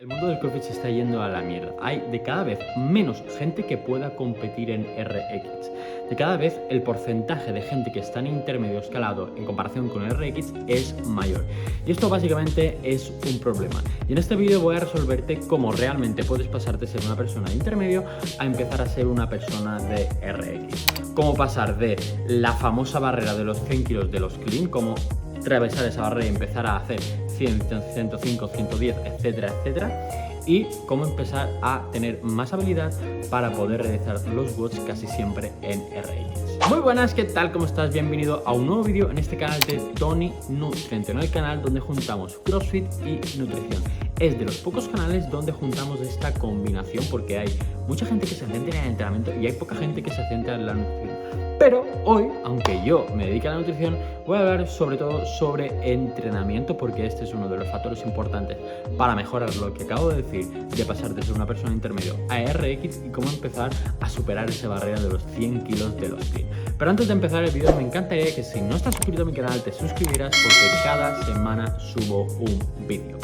El mundo del CrossFit se está yendo a la mierda. Hay de cada vez menos gente que pueda competir en RX. De cada vez el porcentaje de gente que está en intermedio escalado en comparación con RX es mayor. Y esto básicamente es un problema. Y en este vídeo voy a resolverte cómo realmente puedes pasar de ser una persona de intermedio a empezar a ser una persona de RX. Cómo pasar de la famosa barrera de los 100 kilos de los clean, cómo atravesar esa barrera y empezar a hacer 100, 105, 110, etcétera, etcétera, y cómo empezar a tener más habilidad para poder realizar los watts casi siempre en RX. Muy buenas, ¿qué tal? ¿Cómo estás? Bienvenido a un nuevo vídeo en este canal de Tony Nutrient, en el canal donde juntamos CrossFit y nutrición. Es de los pocos canales donde juntamos esta combinación porque hay mucha gente que se centra en el entrenamiento y hay poca gente que se centra en la nutrición. Pero hoy, aunque yo me dedique a la nutrición, voy a hablar sobre todo sobre entrenamiento porque este es uno de los factores importantes para mejorar lo que acabo de decir, de pasar de ser una persona intermedio a RX y cómo empezar a superar esa barrera de los 100 kilos de los clean. Pero antes de empezar el vídeo, me encantaría que si no estás suscrito a mi canal te suscribieras porque cada semana subo un vídeo.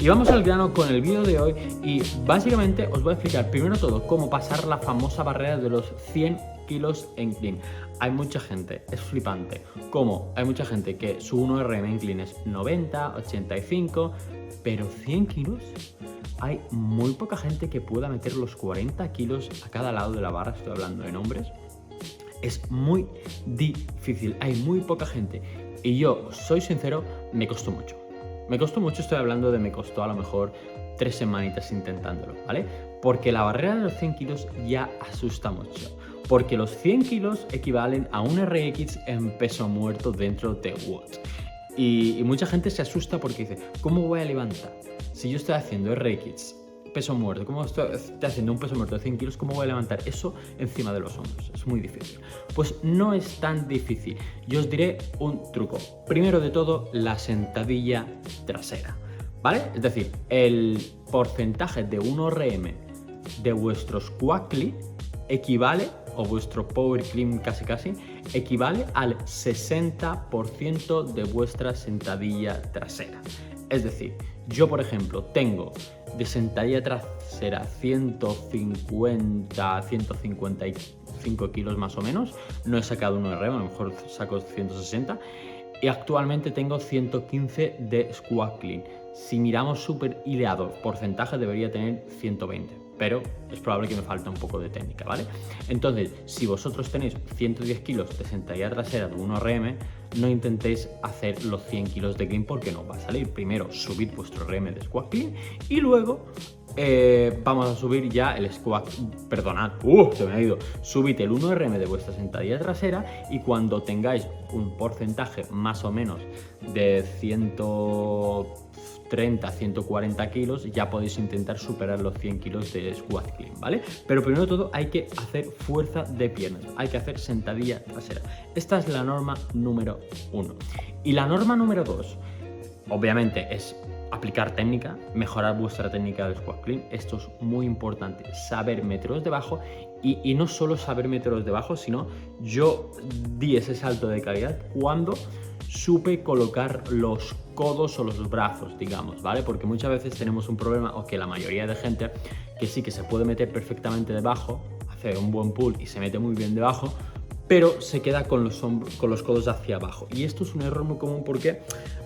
Y vamos al grano con el vídeo de hoy y básicamente os voy a explicar primero todo cómo pasar la famosa barrera de los 100 kilos en clean. Hay mucha gente, es flipante, como hay mucha gente que su 1RM en clean es 90, 85, pero 100 kilos, hay muy poca gente que pueda meter los 40 kilos a cada lado de la barra, estoy hablando de nombres. Es muy difícil, hay muy poca gente y yo, soy sincero, me costó mucho. Me costó mucho, estoy hablando de me costó a lo mejor 3 semanitas intentándolo, ¿vale? Porque la barrera de los 100 kilos ya asusta mucho. Porque los 100 kilos equivalen a un RX en peso muerto dentro de watts. Y mucha gente se asusta porque dice, ¿cómo voy a levantar? Si yo estoy haciendo RX peso muerto, ¿cómo estoy haciendo un peso muerto de 100 kilos? ¿Cómo voy a levantar eso encima de los hombros? Es muy difícil. Pues no es tan difícil. Yo os diré un truco. Primero de todo, la sentadilla trasera, ¿vale? Es decir, el porcentaje de 1RM de vuestro squat clean equivale, o vuestro power clean casi, equivale al 60% de vuestra sentadilla trasera. Es decir, yo por ejemplo tengo de sentadilla trasera 150, 155 kilos más o menos, no he sacado un RM, a lo mejor saco 160 y actualmente tengo 115 de squat clean. Si miramos súper hilado porcentaje debería tener 120, pero es probable que me falte un poco de técnica, ¿vale? Entonces, si vosotros tenéis 110 kilos de sentadilla trasera de 1RM, no intentéis hacer los 100 kilos de clean porque no va a salir. Primero subid vuestro RM de squat clean y luego vamos a subir ya el squat, perdonad, se me ha ido, subid el 1RM de vuestra sentadilla trasera y cuando tengáis un porcentaje más o menos de 130, 140 kilos, ya podéis intentar superar los 100 kilos de squat clean, ¿vale? Pero primero de todo hay que hacer fuerza de piernas, hay que hacer sentadilla trasera. Esta es la norma número 1. Y la norma número 2, obviamente, es aplicar técnica, mejorar vuestra técnica del squat clean. Esto es muy importante, saber meteros debajo y no solo saber meteros debajo, sino yo di ese salto de calidad cuando supe colocar los codos o los brazos, digamos, ¿vale? Porque muchas veces tenemos un problema, o que la mayoría de gente, que sí que se puede meter perfectamente debajo, hacer un buen pull y se mete muy bien debajo, pero se queda con los codos hacia abajo. Y esto es un error muy común porque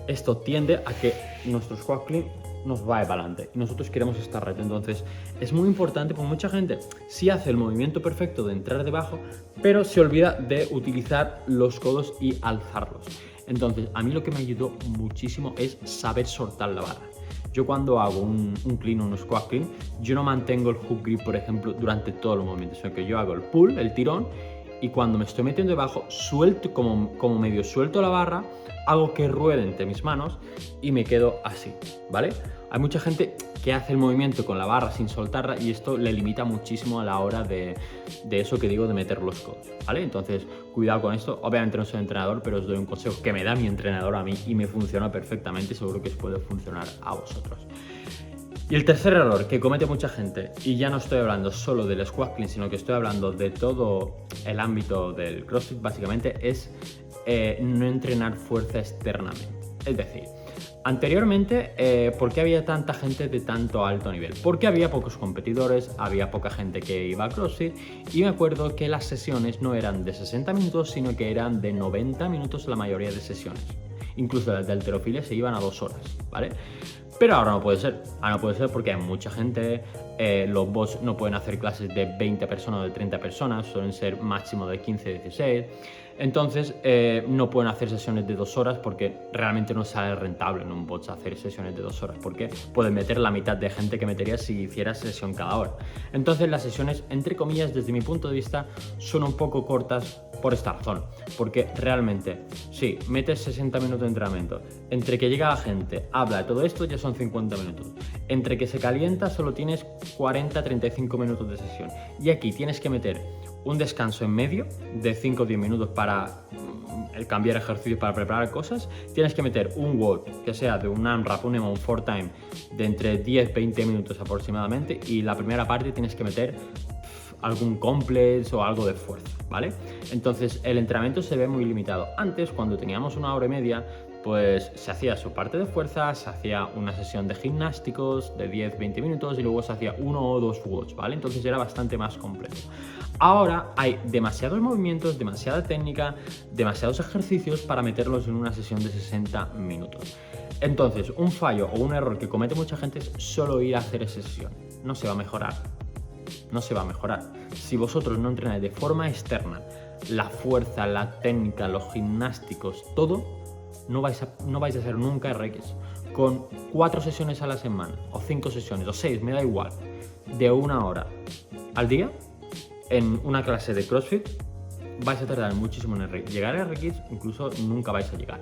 esto tiende a que nuestro squat clean nos vaya para adelante y nosotros queremos estar recto. Entonces es muy importante, porque mucha gente sí hace el movimiento perfecto de entrar debajo, pero se olvida de utilizar los codos y alzarlos. Entonces a mí lo que me ayudó muchísimo es saber soltar la barra. Yo cuando hago un clean o un squat clean, yo no mantengo el hook grip, por ejemplo, durante todos los movimientos, sino que yo hago el pull, el tirón, y cuando me estoy metiendo debajo, suelto como medio suelto la barra, hago que ruede entre mis manos y me quedo así, ¿vale? Hay mucha gente que hace el movimiento con la barra sin soltarla y esto le limita muchísimo a la hora de eso que digo de meter los codos, ¿vale? Entonces, cuidado con esto. Obviamente no soy entrenador, pero os doy un consejo que me da mi entrenador a mí y me funciona perfectamente y seguro que os puede funcionar a vosotros. Y el tercer error que comete mucha gente, y ya no estoy hablando solo del squat clean, sino que estoy hablando de todo el ámbito del CrossFit básicamente, es no entrenar fuerza externamente. Es decir, Anteriormente, ¿por qué había tanta gente de tanto alto nivel? Porque había pocos competidores, había poca gente que iba a CrossFit y me acuerdo que las sesiones no eran de 60 minutos, sino que eran de 90 minutos la mayoría de sesiones. Incluso las de halterofilia se iban a 2 horas, ¿vale? Pero ahora no puede ser. Ahora no puede ser porque hay mucha gente, los bots no pueden hacer clases de 20 personas o de 30 personas, suelen ser máximo de 15, 16. Entonces no pueden hacer sesiones de 2 horas porque realmente no sale rentable en un bot hacer sesiones de 2 horas, porque pueden meter la mitad de gente que metería si hiciera sesión cada hora. Entonces las sesiones, entre comillas, desde mi punto de vista, son un poco cortas por esta razón, porque realmente, si metes 60 minutos de entrenamiento, entre que llega la gente, habla de todo esto, ya son 50 minutos. Entre que se calienta, solo tienes 40-35 minutos de sesión. Y aquí tienes que meter un descanso en medio de 5 o 10 minutos para cambiar ejercicio, para preparar cosas. Tienes que meter un WOD que sea de un AMRAP, un EMO, un 4-time de entre 10-20 minutos aproximadamente, y la primera parte tienes que meter algún complex o algo de fuerza, ¿vale? Entonces el entrenamiento se ve muy limitado. Antes, cuando teníamos 1 hora y media, pues se hacía su parte de fuerza, se hacía una sesión de gimnásticos de 10-20 minutos y luego se hacía 1 o 2 WODs, ¿vale? Entonces era bastante más completo. Ahora hay demasiados movimientos, demasiada técnica, demasiados ejercicios para meterlos en una sesión de 60 minutos. Entonces, un fallo o un error que comete mucha gente es solo ir a hacer esa sesión. No se va a mejorar. No se va a mejorar. Si vosotros no entrenáis de forma externa la fuerza, la técnica, los gimnásticos, todo, no vais a hacer nunca RX. Con 4 sesiones a la semana, o 5 sesiones, o 6, me da igual, de 1 hora al día, en una clase de CrossFit, vais a tardar muchísimo en RX. Llegar a RX incluso nunca vais a llegar.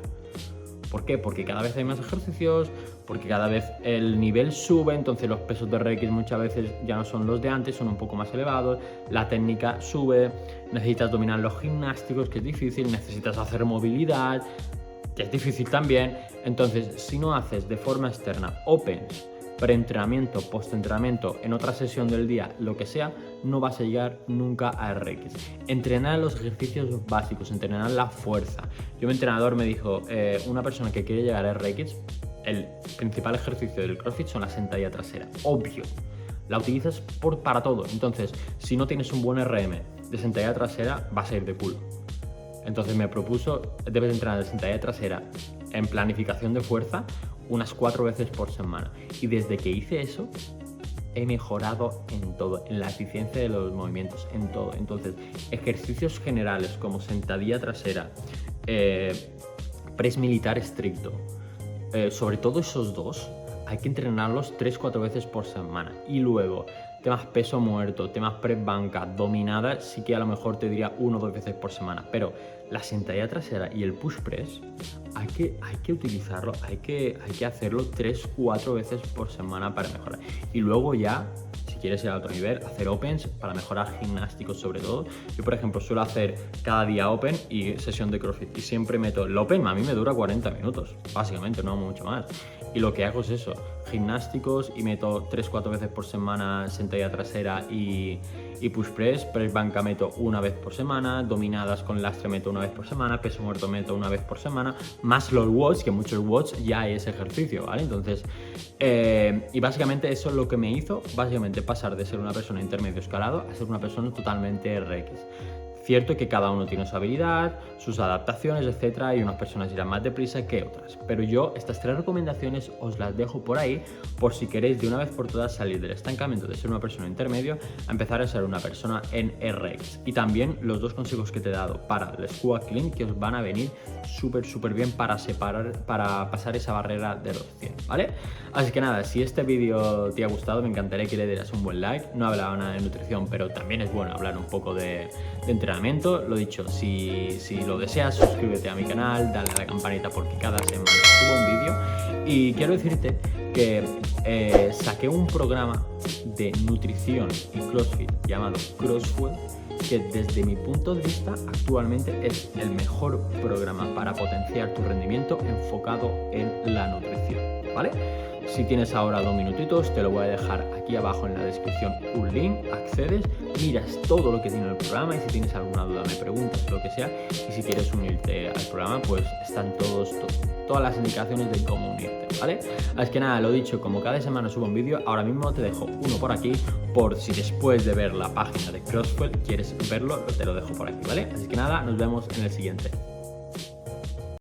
¿Por qué? Porque cada vez hay más ejercicios, porque cada vez el nivel sube, entonces los pesos de RX muchas veces ya no son los de antes, son un poco más elevados, la técnica sube, necesitas dominar los gimnásticos, que es difícil, necesitas hacer movilidad, que es difícil también. Entonces, si no haces de forma externa opens, preentrenamiento, postentrenamiento, en otra sesión del día, lo que sea, no vas a llegar nunca a RX. Entrenar los ejercicios básicos, entrenar la fuerza. Mi entrenador me dijo, una persona que quiere llegar a RX, el principal ejercicio del CrossFit son la sentadilla trasera. Obvio, la utilizas para todo. Entonces, si no tienes un buen RM de sentadilla trasera, vas a ir de culo. Entonces me propuso, debes entrenar de sentadilla trasera en planificación de fuerza unas 4 veces por semana. Y desde que hice eso, he mejorado en todo, en la eficiencia de los movimientos, en todo. Entonces, ejercicios generales como sentadilla trasera, press militar estricto, sobre todo esos dos, hay que entrenarlos 3-4 veces por semana. Y luego, temas peso muerto, temas press banca, dominada, sí que a lo mejor te diría 1 o 2 veces por semana. Pero la sentadilla trasera y el push press hay que utilizarlo, hay que hacerlo 3-4 veces por semana para mejorar. Y luego ya, si quieres ir a otro nivel, hacer opens para mejorar gimnásticos sobre todo. Yo, por ejemplo, suelo hacer cada día open y sesión de CrossFit. Y siempre meto el open, a mí me dura 40 minutos, básicamente, no mucho más. Y lo que hago es eso, gimnásticos, y meto 3-4 veces por semana sentadilla trasera y push press banca meto 1 vez por semana, dominadas con lastre meto 1 vez por semana, peso muerto meto 1 vez por semana, más los watts, que muchos watts ya es ejercicio, ¿vale? Entonces, y básicamente eso es lo que me hizo, básicamente pasar de ser una persona intermedio escalado a ser una persona totalmente RX. Cierto que cada uno tiene su habilidad, sus adaptaciones, etcétera, y unas personas irán más deprisa que otras. Pero yo estas 3 recomendaciones os las dejo por ahí, por si queréis de una vez por todas salir del estancamiento de ser una persona intermedio a empezar a ser una persona en RX. Y también los 2 consejos que te he dado para el squat clean, que os van a venir súper bien para pasar esa barrera de los 100, ¿vale? Así que nada, si este vídeo te ha gustado, me encantaría que le dieras un buen like. No he hablado nada de nutrición, pero también es bueno hablar un poco de entrenamiento. Lo dicho, si lo deseas, suscríbete a mi canal, dale a la campanita porque cada semana subo un vídeo. Y quiero decirte que saqué un programa de nutrición y CrossFit llamado CrossFit, que desde mi punto de vista actualmente es el mejor programa para potenciar tu rendimiento enfocado en la nutrición, ¿vale? Si tienes ahora 2 minutitos, te lo voy a dejar aquí abajo en la descripción un link, accedes, miras todo lo que tiene el programa y si tienes alguna duda me preguntas, lo que sea. Y si quieres unirte al programa, pues están todas las indicaciones de cómo unirte, ¿vale? Así que nada, lo dicho, como cada semana subo un vídeo, ahora mismo te dejo uno por aquí, por si después de ver la página de Crossfuel quieres verlo, te lo dejo por aquí, ¿vale? Así que nada, nos vemos en el siguiente.